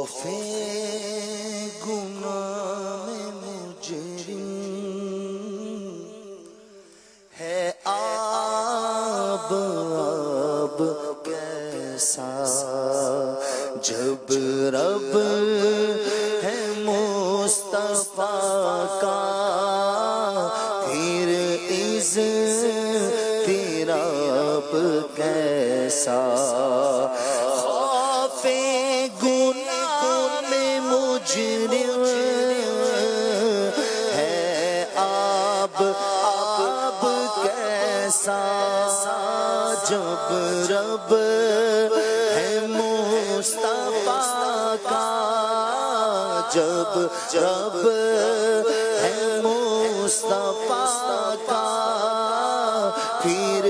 خوف گناہ میں مجرم ہے آب کیسا جب رب ہے مصطفیٰ کا پھر اضطراب کیسا خوف گناہ میں مجرم ہے آب کیسا جب رب ہے مصطفیٰ کا جب رب ہے مصطفیٰ کا پھر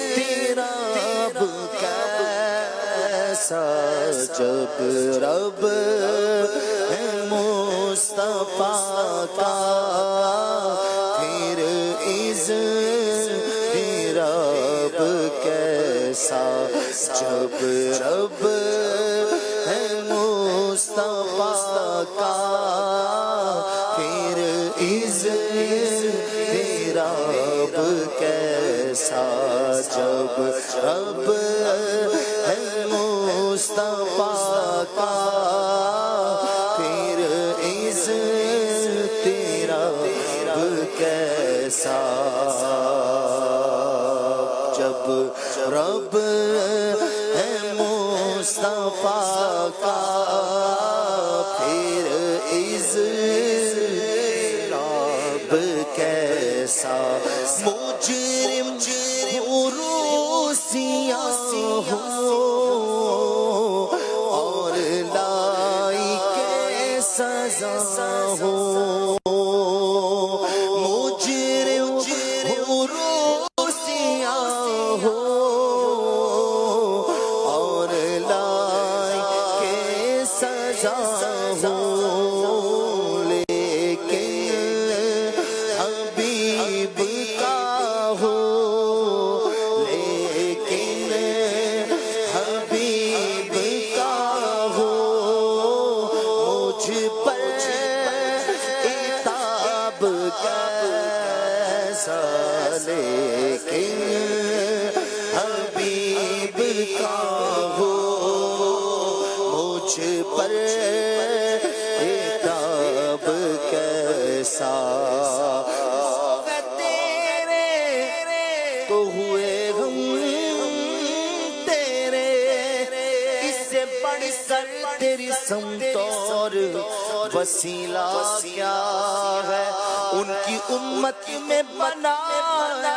اضطراب کیسا جب رب ہے مصطفیٰ کا پھر اضطراب کیسا جب رب ہے مصطفیٰ کا پھر اضطراب کیسا جب رب ہے مصطفیٰ کا پھر اضطراب کیسا جب رب ہے مصطفیٰ کا پھر اضطراب کیسا مجرم روسیاں ہو اور لائق سزا ہو مجرم روسیاں ہو اور لائق سزا ہو لیکن حبیب کا ہو لیکن حبیب کا ہو مجھ پر عتاب کیسا لیکن حبیب کا ہو مجھ پر عتاب کیسا تیرے تو ہوئے ہم تیرے اس سے بڑھ کر تیری سمت اور وسیلہ کیا ہے ان کی امت میں بنایا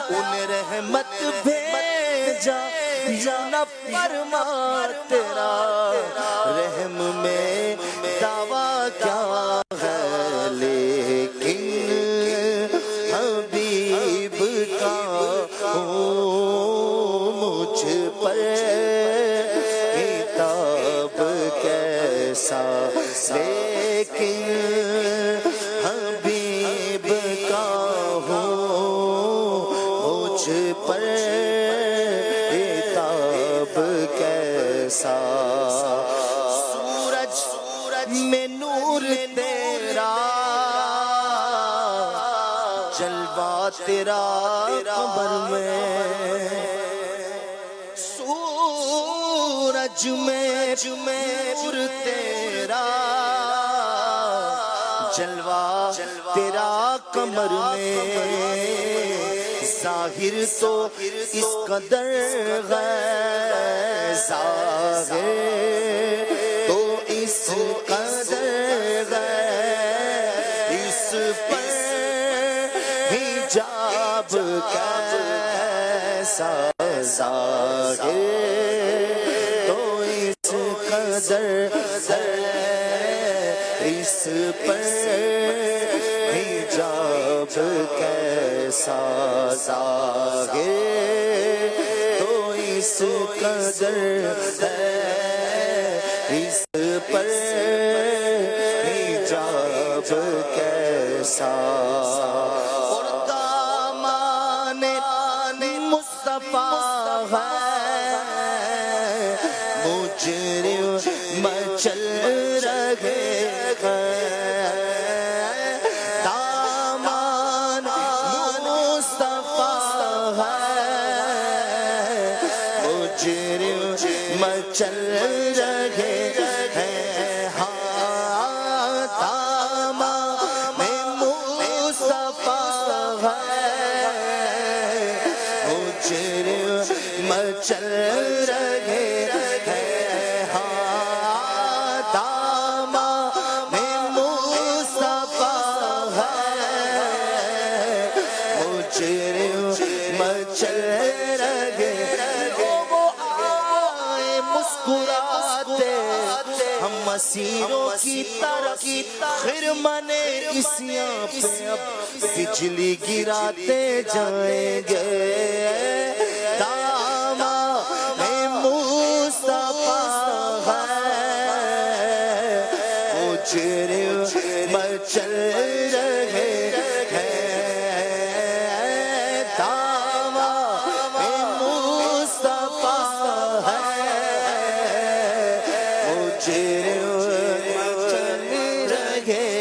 ان رحمت بھیجا یا نہ فرما تیرا رحم میں دعویٰ کیا ہے لیکن حبیب کا ہو مجھ پر عتاب کیسا لیکن حبیب کا ہو مجھ پر عتاب کیسا سورج میں نور تیرا جلوہ تیرا قمر میں سورج میں نور تیرا جلوہ تیرا قمر میں ظاہر تو اس قدر ظاہر تو اس قدر اس پر حجاب کیسا ظاہر تو اس قدر اس پر حجاب کیسا ظاہر تو اس قدر اس پر حجاب کیسا اور دامان مصطفیٰ ہے مجرم مچل رہے ہیں دامان مصطفیٰ ہے مجرم مچل رہے ہیں ہاں دامان مصطفیٰ ہے مجرم مچل رہے ہیں ہاں دامان مصطفیٰ ہے مجرم مچل رہے وہ آئے مسکراتے ہم مسیروں کی طرف خرمن عیسیٰ پہ اب بجلی گراتے جائیں گے دامان مصطفیٰ ہے مجرم مچل رہے ہیں دامان مصطفیٰ ہے مجرم مچل رہے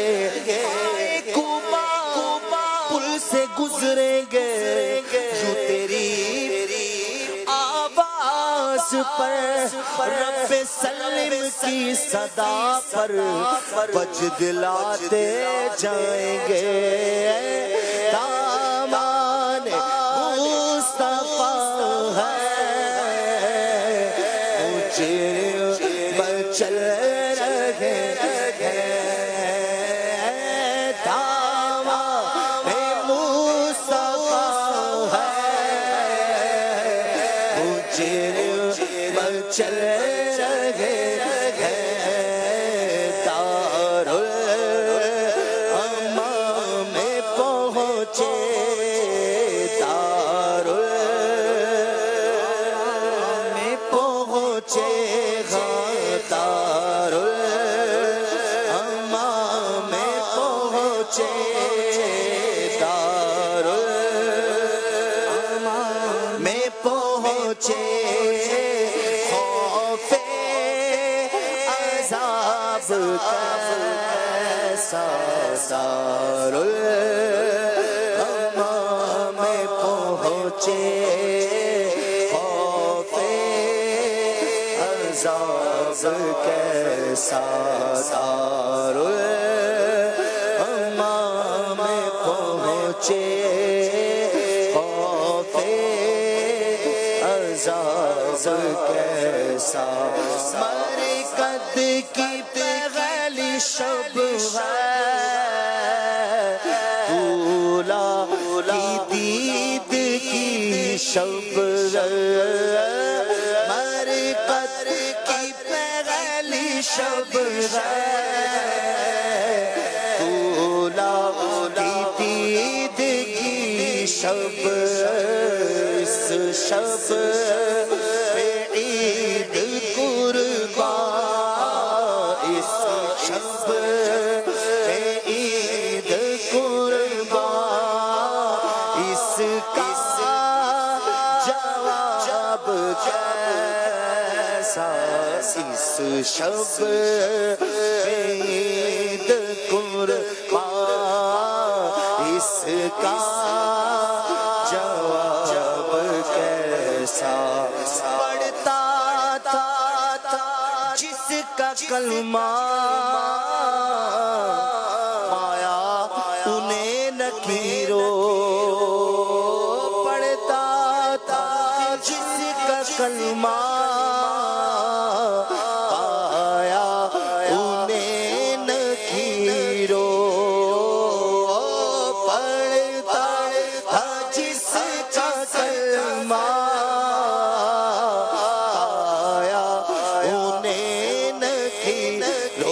پل سے گزریں گے جو تیری آواز پر رب سلم کی صدا پر بج دلاتے جائیں گے دامان مصطفیٰ ہے مجرم مچل رہے ہیں دامان مصطفیٰ ہے مجرم مچل رہے ہیں دارالامام میں پہنچے دارالامام میں پہنچے دارالامام میں پہنچے دارالامام میں پہنچے خوف عذاب کیسا دارالامام میں پہنچے خوف عذاب کیسا دارالامام میں پہنچے خوف عذاب کیسا مرکز کی پہلی شب ہے دولا کی دید کی شب مرکز کی پہلی شب ہے دولا کی دید کی شب اس شب پہ عید قربان اس شب پہ عید قربان اس کا جواب کیسا اس شب پہ عید قربان اس کا جواب کیسا پڑھتا تھا جس کا کلمہ پایا انہیں نکیرو پڑھتا تھا جس کا کلمہ پایا انہیں نکیرو پڑھتا تھا جس کا کلمہ پایا انہیں نکیرو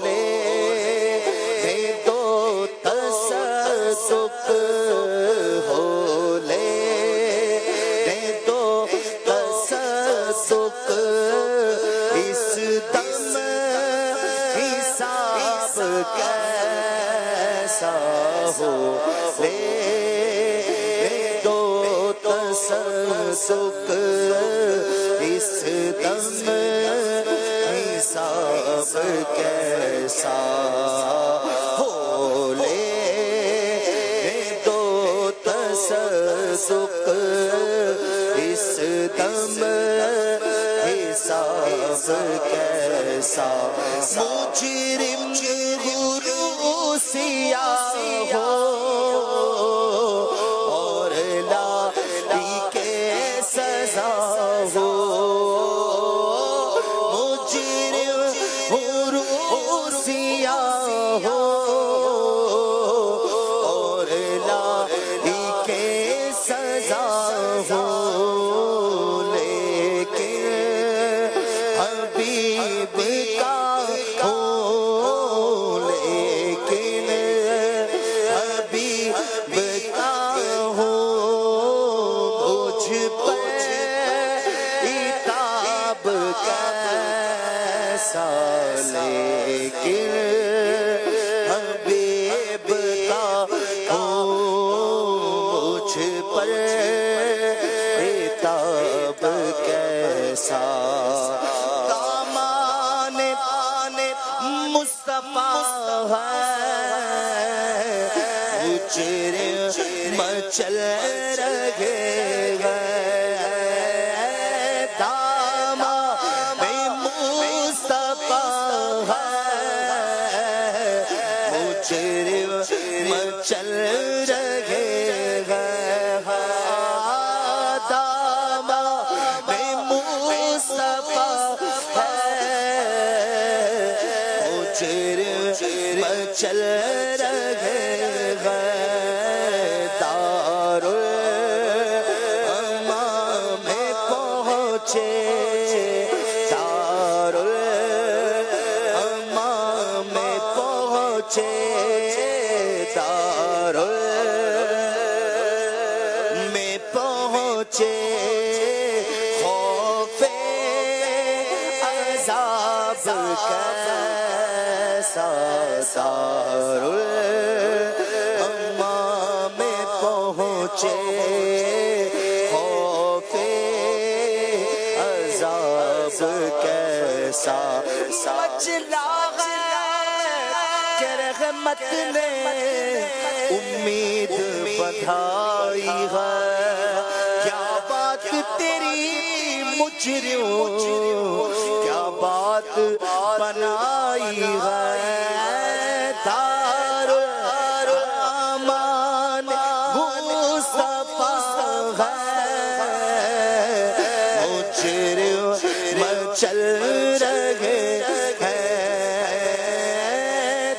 لے دو تصدق ہو لے دو تصدق اس دم حساب کیسا ہو لے دو تصدق اس دم حساب کیسا ہو لے دو تصدق اس دم حساب کیسا مجرم گرو سیاہ ہو اور لالی کے سزا ہو مجرم گرو سیاہ ہو اور لالی کے سزا ہو حبیب کا ہو لیکن حبیب کا ہو مجھ پر عتاب کیسا لیکن حبیب کا ہو مجھ پر عتاب کیسا مصطفیٰ ہے مجرم مچل رہے ہیں داماد مصطفیٰ ہے مجرم مچل رہے ہیں داماد مصطفیٰ چل رہے ہیں دارالامام میں پہنچے دارالامام میں پہنچے دارالامام میں پہنچے خوف عذاب کیسا دارالامام میں پہنچے خوف عذاب کیسا مچلا کہ رحمت نے امید بدھائی ہے کیا بات تیری مجرم کیا بات بنائی ہے دارالامام مصطفیٰ ہے مجرم چل رہے ہیں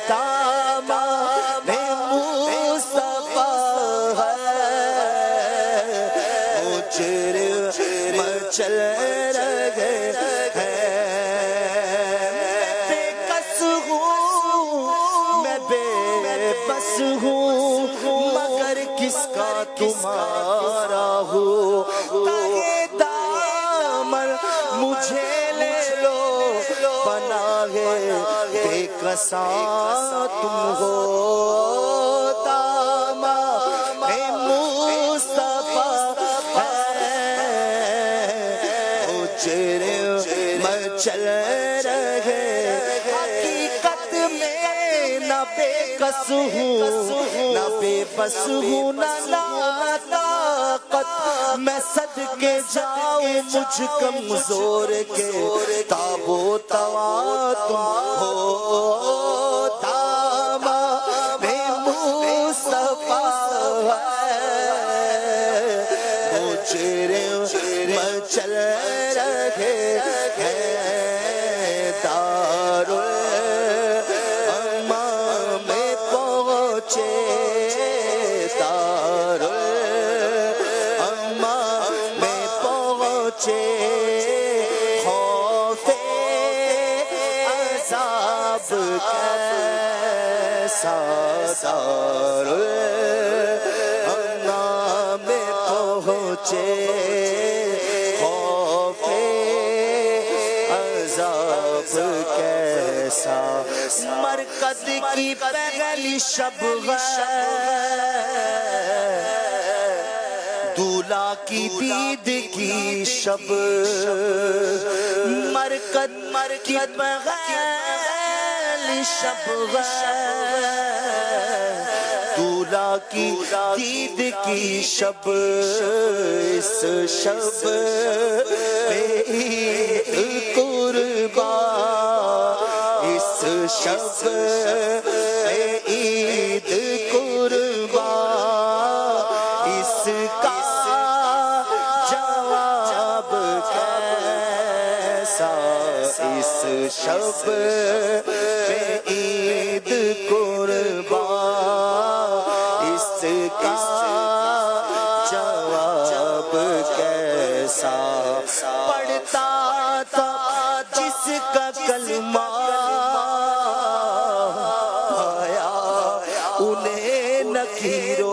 داماد مصطفیٰ ہے مجرم چل رہے بس ہوں مگر کس کا تمہارا ہو تاہے دامن مجھے لے لو پناہ بے کساں تم ہو داماد مصطفیٰ ہے مجرم چل رہے حقیقت میں نہ بے کس ہوں نہ بے بس ہوں نہ طاقت میں صدقے جاؤں مجھ کمزور کے تابو توا تم ہو داماد مصطفیٰ ہے مجرم چل رہے ہیں دارالامام میں پہنچے دارالامام میں پہنچے خوف عذاب کیسا دارالامام میں پہنچے خوف عذاب کیسا مرکز کی پہلی شب دولا کی دید کی شب مرکد بغیر شب دولا کی دید کی شب اس شب پہ عید قربان اس شب پہ عید قربان اس کا جواب کیسا اس شب پہ عید قربان اس کا جواب کیسا پڑھتا تھا جس کا کلمہ آیا انہیں نکیرو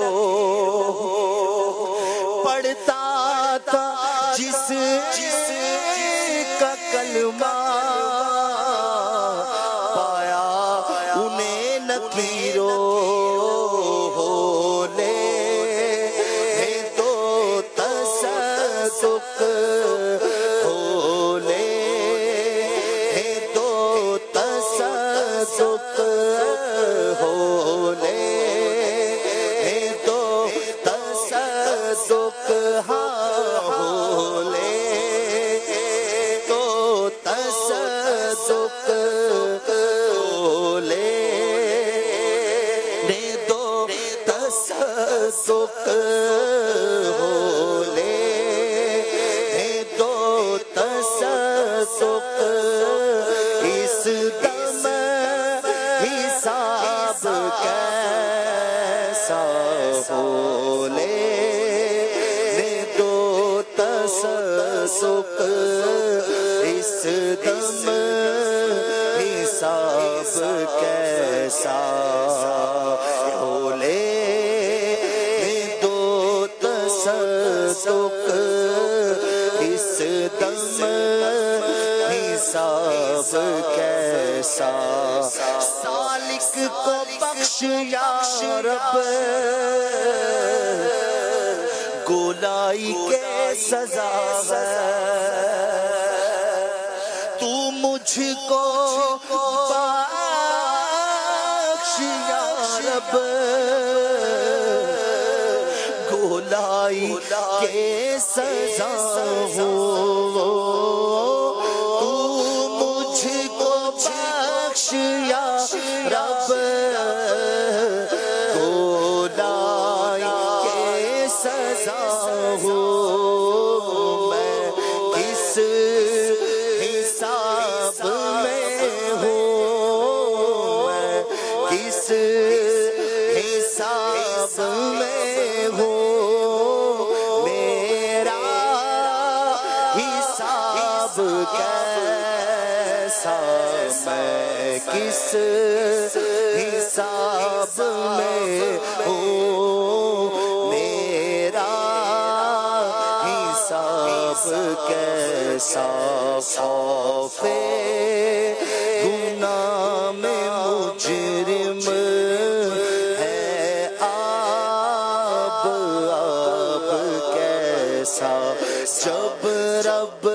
پڑھتا تھا جس کا کلمہ پایا انہیں نکیرو اس دم حساب کیسا ہو لے دو تصدق اس دم حساب کیسا ہو لے دو تصدق اس دم حساب کیسا سالک کو بخش یا رب گولائی کے سزا ہے تو مجھ کو بخش یا رب گولائی کے سزا ہو یا رب گولائی کے سزا ہو میں کس حساب میں ہوں میں کس حساب میں ہوں میرا حساب کیسا میں کس حساب میں ہوں میرا حساب کیسا خوف گناہ میں مجرم ہے آب کیسا جب رب